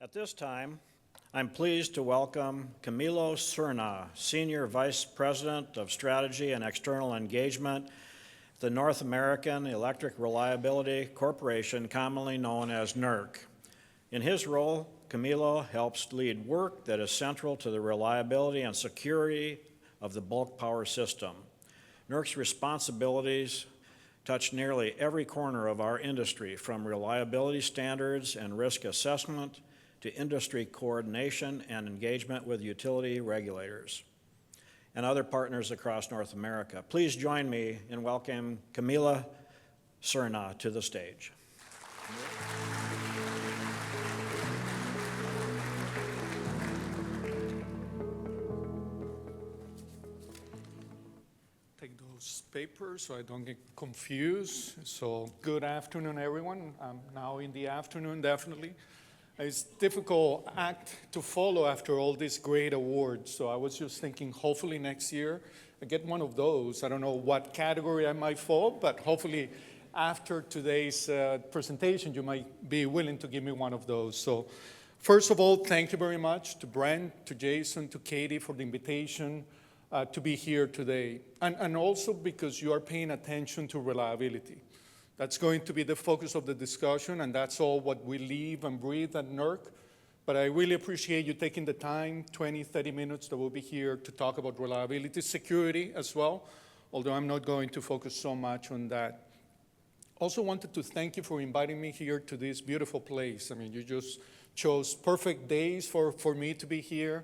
At this time, I'm pleased to welcome Camilo Serna, Senior Vice President of Strategy and External Engagement, the North American Electric Reliability Corporation, commonly known as NERC. In his role, Camilo helps lead work that is central to the reliability and security of the bulk power system. NERC's responsibilities touch nearly every corner of our industry, from reliability standards and risk assessment to industry coordination and engagement with utility regulators and other partners across North America. Please join me in welcoming Camilo Serna to the stage. Take those papers so I don't get confused. So good afternoon, everyone. I'm now in the afternoon, definitely. It's a difficult act to follow after all these great awards. So I was just thinking, hopefully next year I get one of those. I don't know what category I might fall, but hopefully after today's presentation, you might be willing to give me one of those. So first of all, thank you very much to Brent, to Jason, to Katie for the invitation to be here today. And also because you are paying attention to reliability. That's going to be the focus of the discussion, and that's all what we live and breathe at NERC. But I really appreciate you taking the time, 20, 30 minutes that we'll be here to talk about reliability, security as well, although I'm not going to focus so much on that. Also wanted to thank you for inviting me here to this beautiful place. I mean, you just chose perfect days for me to be here.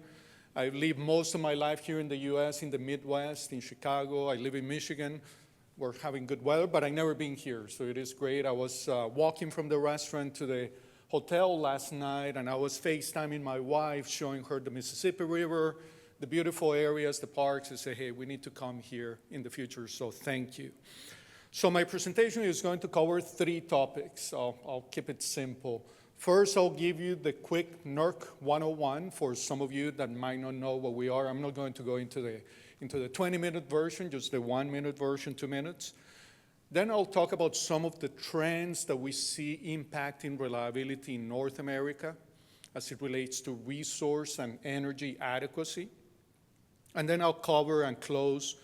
I've lived most of my life here in the US, in the Midwest, in Chicago. I live in Michigan. We're having good weather, but I've never been here, so it is great. I was walking from the restaurant to the hotel last night, and I was FaceTiming my wife, showing her the Mississippi River, the beautiful areas, the parks, and say, hey, we need to come here in the future, so thank you. So my presentation is going to cover 3 topics. I'll keep it simple. First, I'll give you the quick NERC 101 for some of you that might not know what we are. I'm not going to go into the 20-minute version, just the 1-minute version, 2 minutes. Then I'll talk about some of the trends that we see impacting reliability in North America as it relates to resource and energy adequacy. And then I'll cover and close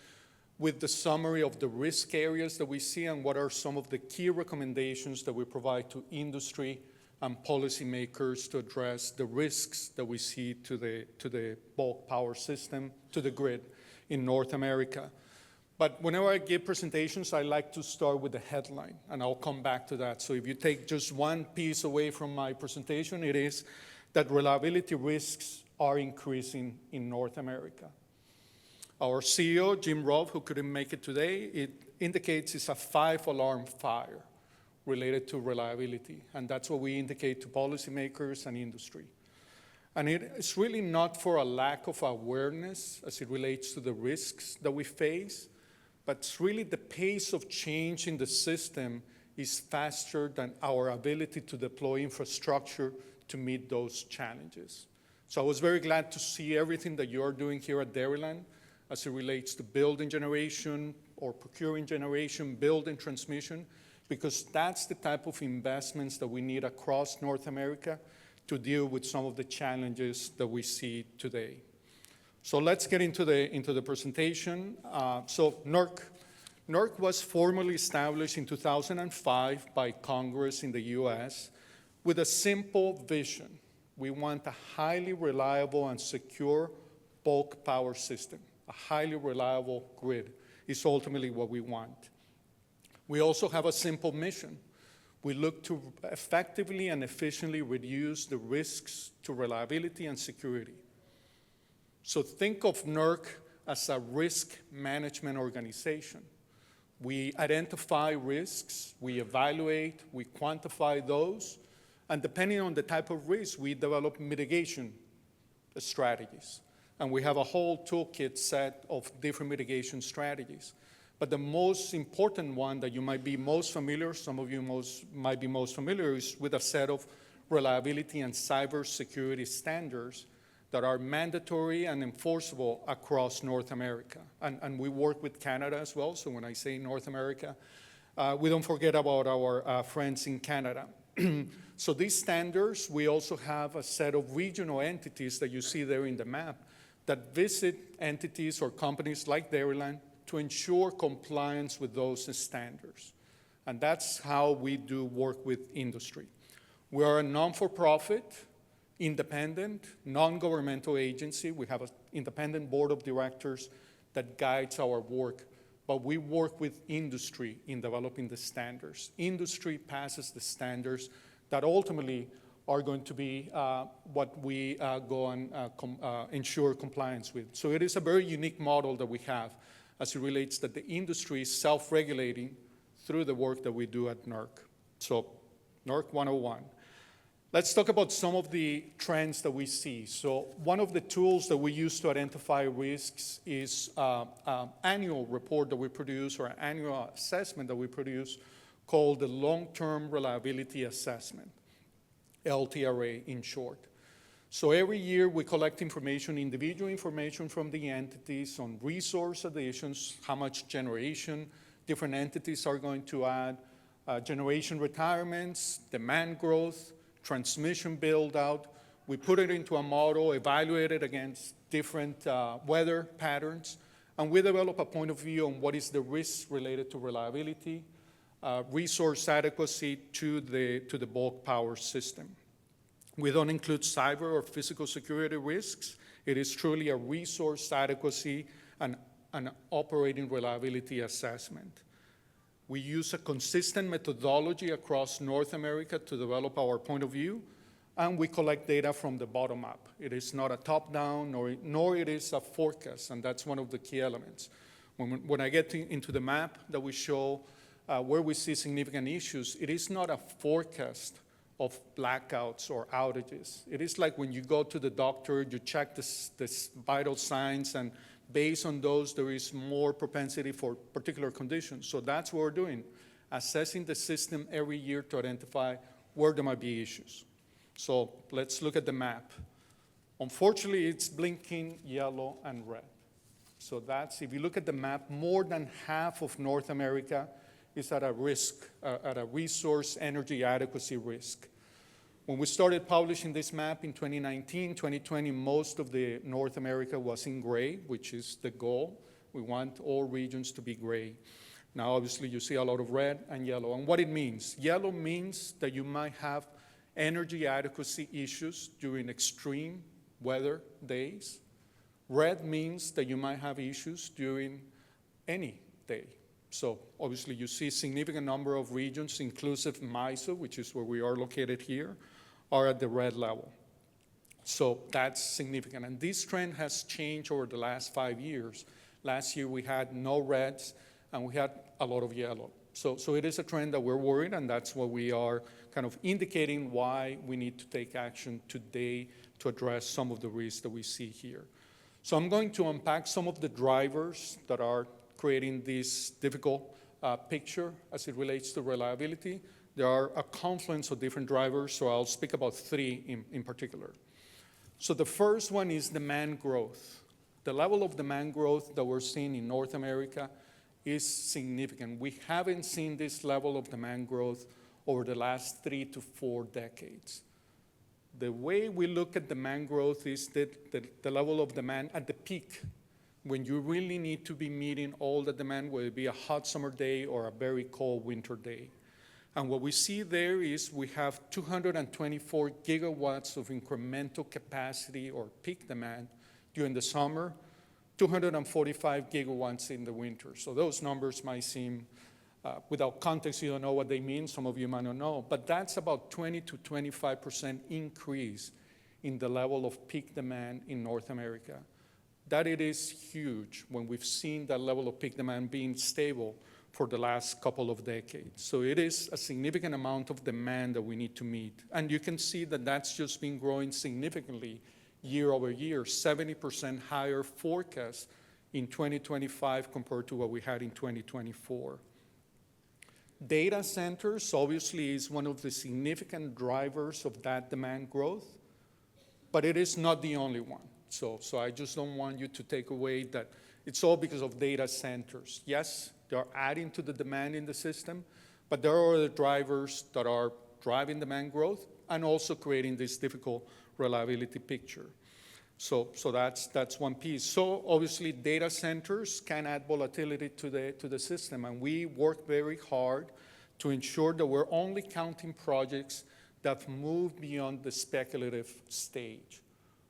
with the summary of the risk areas that we see and what are some of the key recommendations that we provide to industry and policymakers to address the risks that we see to the bulk power system, to the grid in North America. But whenever I give presentations, I like to start with the headline, and I'll come back to that. So if you take just one piece away from my presentation, it is that reliability risks are increasing in North America. Our CEO, Jim Ruff, who couldn't make it today, it indicates it's a 5-alarm fire related to reliability, and that's what we indicate to policymakers and industry. And it's really not for a lack of awareness as it relates to the risks that we face, but it's really the pace of change in the system is faster than our ability to deploy infrastructure to meet those challenges. So I was very glad to see everything that you're doing here at Dairyland as it relates to building generation or procuring generation, building transmission, because that's the type of investments that we need across North America to deal with some of the challenges that we see today. So let's get into the presentation. So NERC was formally established in 2005 by Congress in the US with a simple vision. We want a highly reliable and secure bulk power system. A highly reliable grid is ultimately what we want. We also have a simple mission. We look to effectively and efficiently reduce the risks to reliability and security. So think of NERC as a risk management organization. We identify risks, we evaluate, we quantify those, and depending on the type of risk, we develop mitigation strategies. And we have a whole toolkit set of different mitigation strategies. But the most important one that you might be most familiar, some of you might be most familiar, is with a set of reliability and cybersecurity standards that are mandatory and enforceable across North America. And we work with Canada as well, so when I say North America, we don't forget about our friends in Canada. So these standards, we also have a set of regional entities that you see there in the map that visit entities or companies like Dairyland to ensure compliance with those standards. And that's how we do work with industry. We are a non-for-profit, independent, non-governmental agency. We have an independent board of directors that guides our work, but we work with industry in developing the standards. Industry passes the standards that ultimately are going to be what we go and ensure compliance with. So it is a very unique model that we have as it relates that the industry is self-regulating through the work that we do at NERC. So NERC 101. Let's talk about some of the trends that we see. So one of the tools that we use to identify risks is an annual report that we produce or an annual assessment that we produce called the Long-Term Reliability Assessment, LTRA in short. So every year we collect information, individual information from the entities on resource additions, how much generation different entities are going to add, generation retirements, demand growth, transmission build-out. We put it into a model, evaluate it against different weather patterns, and we develop a point of view on what is the risk related to reliability, resource adequacy to the bulk power system. We don't include cyber or physical security risks. It is truly a resource adequacy and an operating reliability assessment. We use a consistent methodology across North America to develop our point of view, and we collect data from the bottom up. It is not a top-down, nor it is a forecast, and that's one of the key elements. When I get into the map that we show where we see significant issues, it is not a forecast of blackouts or outages. It is like when you go to the doctor, you check the vital signs, and based on those, there is more propensity for particular conditions. So that's what we're doing, assessing the system every year to identify where there might be issues. So let's look at the map. Unfortunately, it's blinking yellow and red. So that's, if you look at the map, more than half of North America is at a risk, at a resource energy adequacy risk. When we started publishing this map in 2019, 2020, most of the North America was in gray, which is the goal. We want all regions to be gray. Now, obviously, you see a lot of red and yellow. And what it means, yellow means that you might have energy adequacy issues during extreme weather days. Red means that you might have issues during any day. So obviously, you see a significant number of regions, inclusive MISO, which is where we are located here, are at the red level. So that's significant. And this trend has changed over the last 5 years. Last year, we had no reds, and we had a lot of yellow. So it is a trend that we're worried, and that's what we are kind of indicating why we need to take action today to address some of the risks that we see here. So I'm going to unpack some of the drivers that are creating this difficult picture as it relates to reliability. There are a confluence of different drivers, so I'll speak about three in particular. So the first one is demand growth. The level of demand growth that we're seeing in North America is significant. We haven't seen this level of demand growth over the last 3 to 4 decades. The way we look at demand growth is that the level of demand at the peak, when you really need to be meeting all the demand, whether it be a hot summer day or a very cold winter day. And what we see there is we have 224 gigawatts of incremental capacity or peak demand during the summer, 245 gigawatts in the winter. So those numbers might seem, without context, you don't know what they mean. Some of you might not know. But that's about 20 to 25% increase in the level of peak demand in North America. That it is huge when we've seen that level of peak demand being stable for the last couple of decades. So it is a significant amount of demand that we need to meet. And you can see that that's just been growing significantly year over year, 70% higher forecast in 2025 compared to what we had in 2024. Data centers obviously is one of the significant drivers of that demand growth, but it is not the only one. So I just don't want you to take away that it's all because of data centers. Yes, they're adding to the demand in the system, but there are other drivers that are driving demand growth and also creating this difficult reliability picture. So that's one piece. So obviously data centers can add volatility to the system, and we work very hard to ensure that we're only counting projects that move beyond the speculative stage.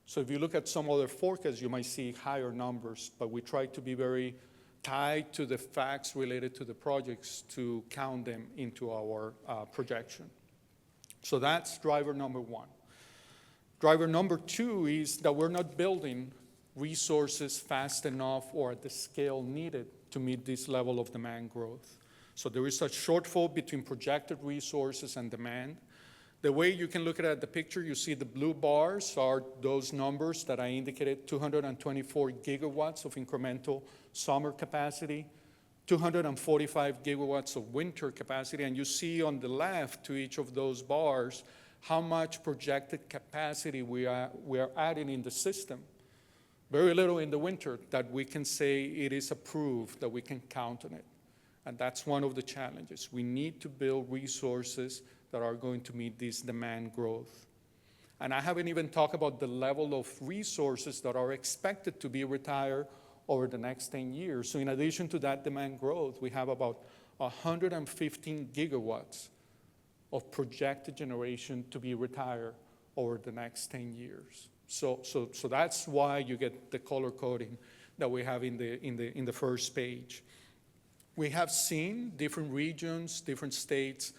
So if you look at some other forecasts, you might see higher numbers, but we try to be very tied to the facts related to the projects to count them into our projection. So that's driver number one. Driver number two is that we're not building resources fast enough or at the scale needed to meet this level of demand growth. So there is a shortfall between projected resources and demand. The way you can look at the picture, you see the blue bars are those numbers that I indicated, 224 gigawatts of incremental summer capacity, 245 gigawatts of winter capacity, and you see on the left to each of those bars how much projected capacity we are adding in the system. Very little in the winter that we can say it is approved, that we can count on it. And that's one of the challenges. We need to build resources that are going to meet this demand growth. And I haven't even talked about the level of resources that are expected to be retired over the next 10 years. So in addition to that demand growth, we have about 115 gigawatts of projected generation to be retired over the next 10 years. So that's why you get the color coding that we have in the first page. We have seen different regions, different states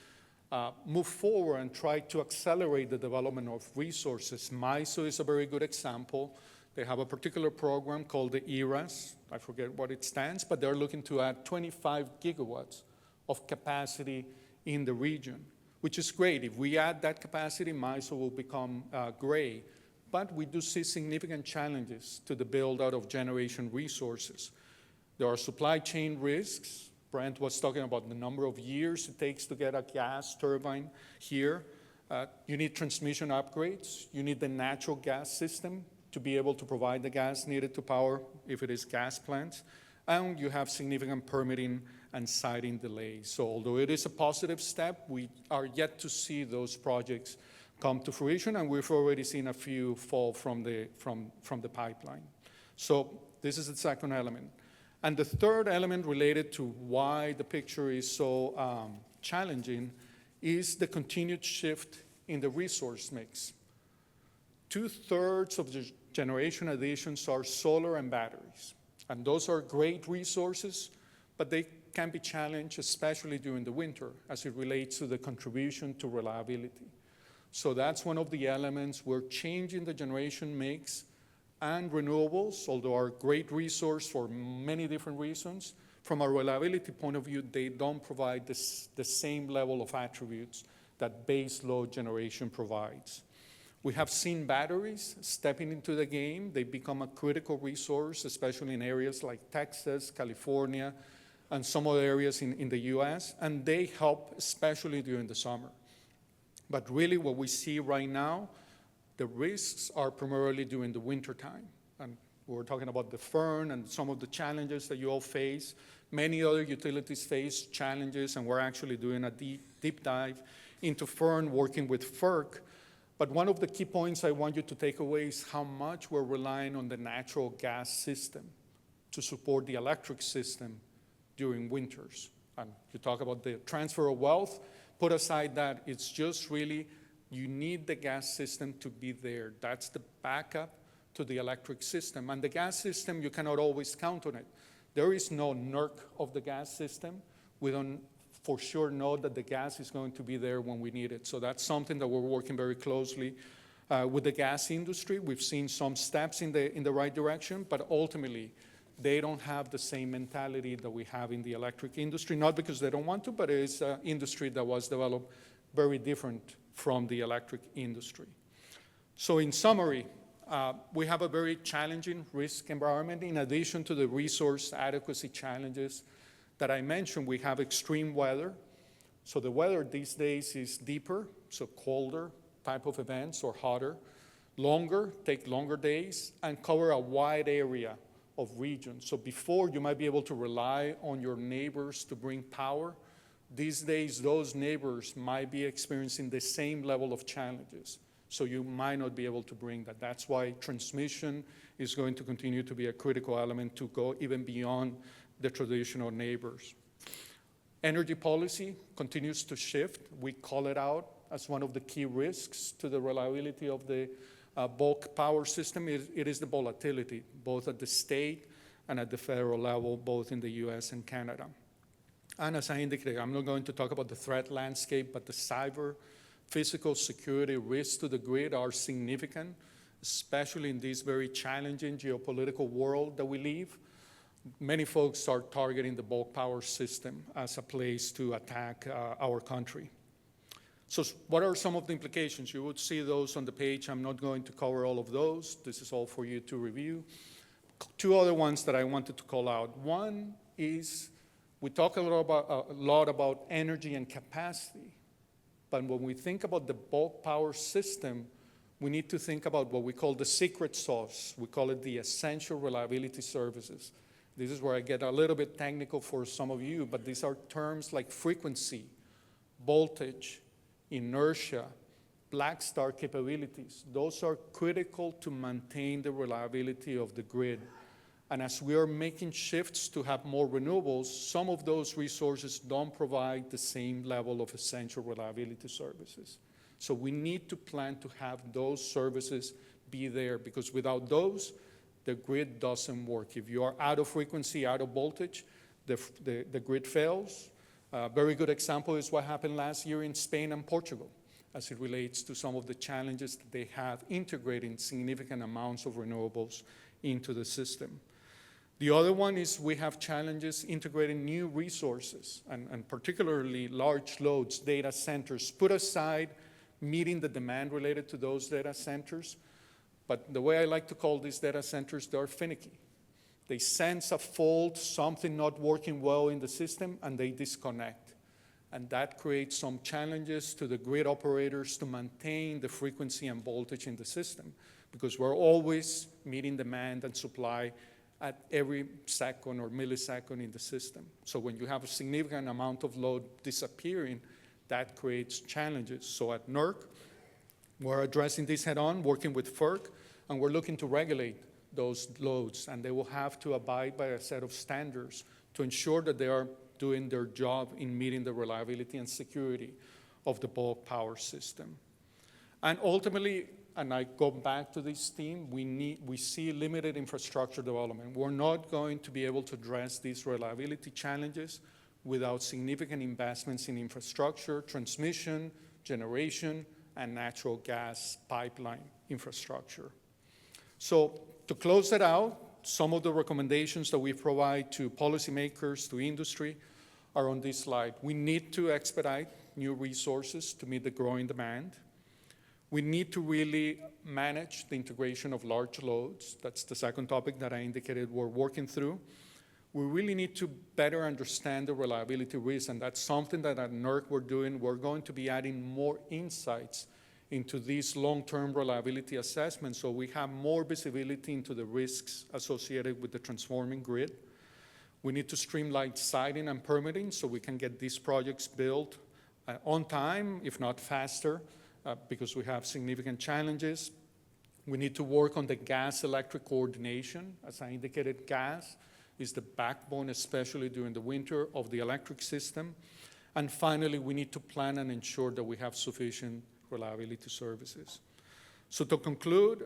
move forward and try to accelerate the development of resources. MISO is a very good example. They have a particular program called the ERAS. I forget what it stands, but they're looking to add 25 gigawatts of capacity in the region, which is great. If we add that capacity, MISO will become gray. But we do see significant challenges to the build-out of generation resources. There are supply chain risks. Brent was talking about the number of years it takes to get a gas turbine here. You need transmission upgrades. You need the natural gas system to be able to provide the gas needed to power if it is gas plants. And you have significant permitting and siting delays. So although it is a positive step, we are yet to see those projects come to fruition, and we've already seen a few fall from the pipeline. So this is the second element. And the third element related to why the picture is so challenging is the continued shift in the resource mix. 2/3 of the generation additions are solar and batteries. And those are great resources, but they can be challenged, especially during the winter, as it relates to the contribution to reliability. So that's one of the elements. We're changing the generation mix, and renewables, although are a great resource for many different reasons, from a reliability point of view, they don't provide the same level of attributes that base load generation provides. We have seen batteries stepping into the game. They become a critical resource, especially in areas like Texas, California, and some other areas in the US, and they help especially during the summer. But really what we see right now, the risks are primarily during the winter time. And we're talking about the Fern and some of the challenges that you all face. Many other utilities face challenges, and we're actually doing a deep dive into Fern, working with FERC. But one of the key points I want you to take away is how much we're relying on the natural gas system to support the electric system during winters. And you talk about the transfer of wealth, put aside that, it's just really you need the gas system to be there. That's the backup to the electric system. And the gas system, you cannot always count on it. There is no NERC of the gas system. We don't for sure know that the gas is going to be there when we need it. So that's something that we're working very closely with the gas industry. We've seen some steps in the right direction, but ultimately, they don't have the same mentality that we have in the electric industry, not because they don't want to, but it is an industry that was developed very different from the electric industry. So in summary, we have a very challenging risk environment. In addition to the resource adequacy challenges that I mentioned, we have extreme weather. So the weather these days is deeper, so colder type of events or hotter, longer, take longer days, and cover a wide area of regions. So before, you might be able to rely on your neighbors to bring power. These days, those neighbors might be experiencing the same level of challenges, so you might not be able to bring that. That's why transmission is going to continue to be a critical element to go even beyond the traditional neighbors. Energy policy continues to shift. We call it out as one of the key risks to the reliability of the bulk power system. It is the volatility, both at the state and at the federal level, both in the US and Canada. And as I indicated, I'm not going to talk about the threat landscape, but the cyber physical security risks to the grid are significant, especially in this very challenging geopolitical world that we live. Many folks are targeting the bulk power system as a place to attack our country. So what are some of the implications? You would see those on the page. I'm not going to cover all of those. This is all for you to review. Two other ones that I wanted to call out. One is we talk a lot about energy and capacity, but when we think about the bulk power system, we need to think about what we call the secret sauce. We call it the essential reliability services. This is where I get a little bit technical for some of you, but these are terms like frequency, voltage, inertia, black start capabilities. Those are critical to maintain the reliability of the grid. And as we are making shifts to have more renewables, some of those resources don't provide the same level of essential reliability services. So we need to plan to have those services be there, because without those, the grid doesn't work. If you are out of frequency, out of voltage, the grid fails. A very good example is what happened last year in Spain and Portugal, as it relates to some of the challenges that they have integrating significant amounts of renewables into the system. The other one is we have challenges integrating new resources, and particularly large loads, data centers. Put aside meeting the demand related to those data centers, but the way I like to call these data centers, they're finicky. They sense a fault, something not working well in the system, and they disconnect. And that creates some challenges to the grid operators to maintain the frequency and voltage in the system, because we're always meeting demand and supply at every second or millisecond in the system. So when you have a significant amount of load disappearing, that creates challenges. So at NERC, we're addressing this head on, working with FERC, and we're looking to regulate those loads, and they will have to abide by a set of standards to ensure that they are doing their job in meeting the reliability and security of the bulk power system. And ultimately, and I go back to this theme, we see limited infrastructure development. We're not going to be able to address these reliability challenges without significant investments in infrastructure, transmission, generation, and natural gas pipeline infrastructure. So to close it out, some of the recommendations that we provide to policymakers, to industry, are on this slide. We need to expedite new resources to meet the growing demand. We need to really manage the integration of large loads. That's the second topic that I indicated we're working through. We really need to better understand the reliability risks, and that's something that at NERC we're doing. We're going to be adding more insights into these long-term reliability assessments, so we have more visibility into the risks associated with the transforming grid. We need to streamline siting and permitting so we can get these projects built on time, if not faster, because we have significant challenges. We need to work on the gas-electric coordination. As I indicated, gas is the backbone, especially during the winter, of the electric system. And finally, we need to plan and ensure that we have sufficient reliability services. So to conclude,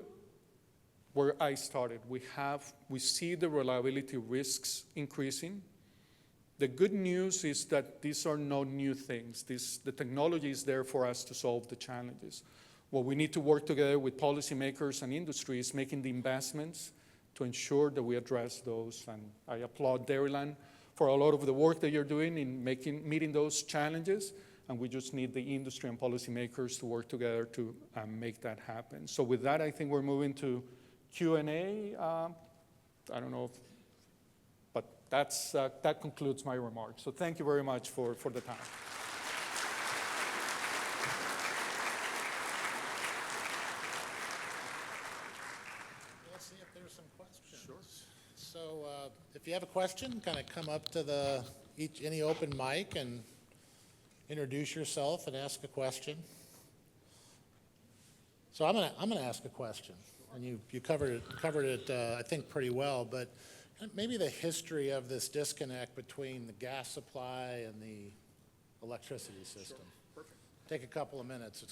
where I started, we see the reliability risks increasing. The good news is that these are no new things. The technology is there for us to solve the challenges. What we need to work together with policymakers and industry is making the investments to ensure that we address those. And I applaud Dairyland for a lot of the work that you're doing in meeting those challenges. And we just need the industry and policymakers to work together to make that happen. So with that, I think we're moving to Q&A. I don't know, but that concludes my remarks. So thank you very much for the time. Let's see if there's some questions. Sure. So if you have a question, kind of come up to any open mic and introduce yourself and ask a question. So I'm gonna ask a question, and you covered it I think pretty well, but maybe the history of this disconnect between the gas supply and the electricity system. Sure. Perfect. Take a couple of minutes.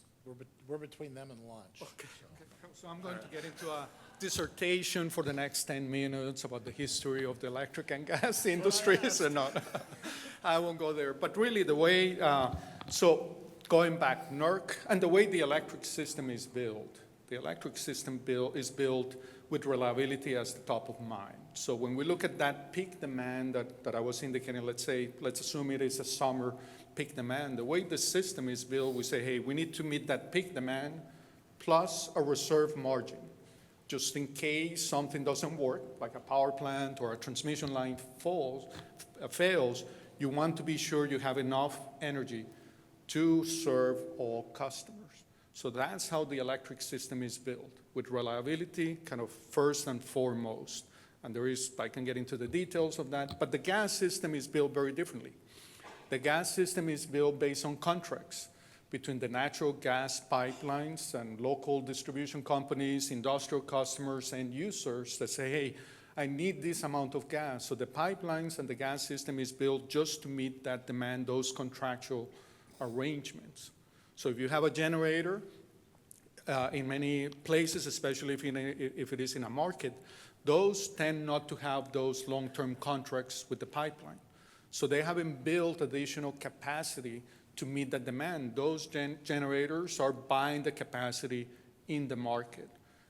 We're between them and lunch. Okay. So I'm going to get into a dissertation for the next 10 minutes about the history of the electric and gas industries and not. I won't go there. But really the way, so going back, NERC, and the way the electric system is built, the electric system is built with reliability as the top of mind. So when we look at that peak demand that I was indicating, let's assume it is a summer peak demand, the way the system is built, we say, hey, we need to meet that peak demand plus a reserve margin, just in case something doesn't work, like a power plant or a transmission line fails, you want to be sure you have enough energy to serve all customers. So that's how the electric system is built, with reliability kind of first and foremost. And I can get into the details of that, but the gas system is built very differently. The gas system is built based on contracts between the natural gas pipelines and local distribution companies, industrial customers, and users that say, hey, I need this amount of gas. So the pipelines and the gas system is built just to meet that demand, those contractual arrangements. So if you have a generator, in many places, especially if it is in a market, those tend not to have those long-term contracts with the pipeline. So they haven't built additional capacity to meet the demand. Those generators are buying the capacity in the market.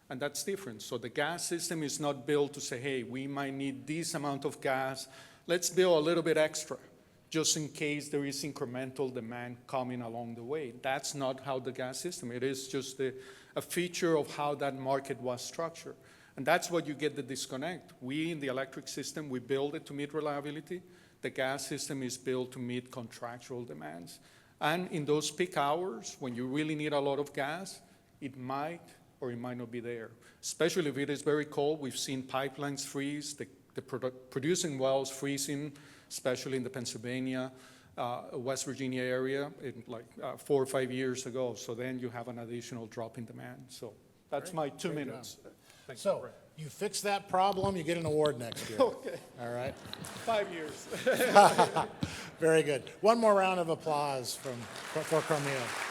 And that's different. So the gas system is not built to say, hey, we might need this amount of gas. Let's build a little bit extra, just in case there is incremental demand coming along the way. That's not how the gas system, it is just a feature of how that market was structured. And that's what you get the disconnect. We, in the electric system, we build it to meet reliability. The gas system is built to meet contractual demands. And in those peak hours, when you really need a lot of gas, it might or it might not be there. Especially if it is very cold, we've seen pipelines freeze, the producing wells freezing, especially in the Pennsylvania, West Virginia area, in 4 or 5 years ago. So then you have an additional drop in demand. So that's my 2 minutes. So you fix that problem, you get an award next year. Okay. All right. 5 years. Very good. One more round of applause for Camilo.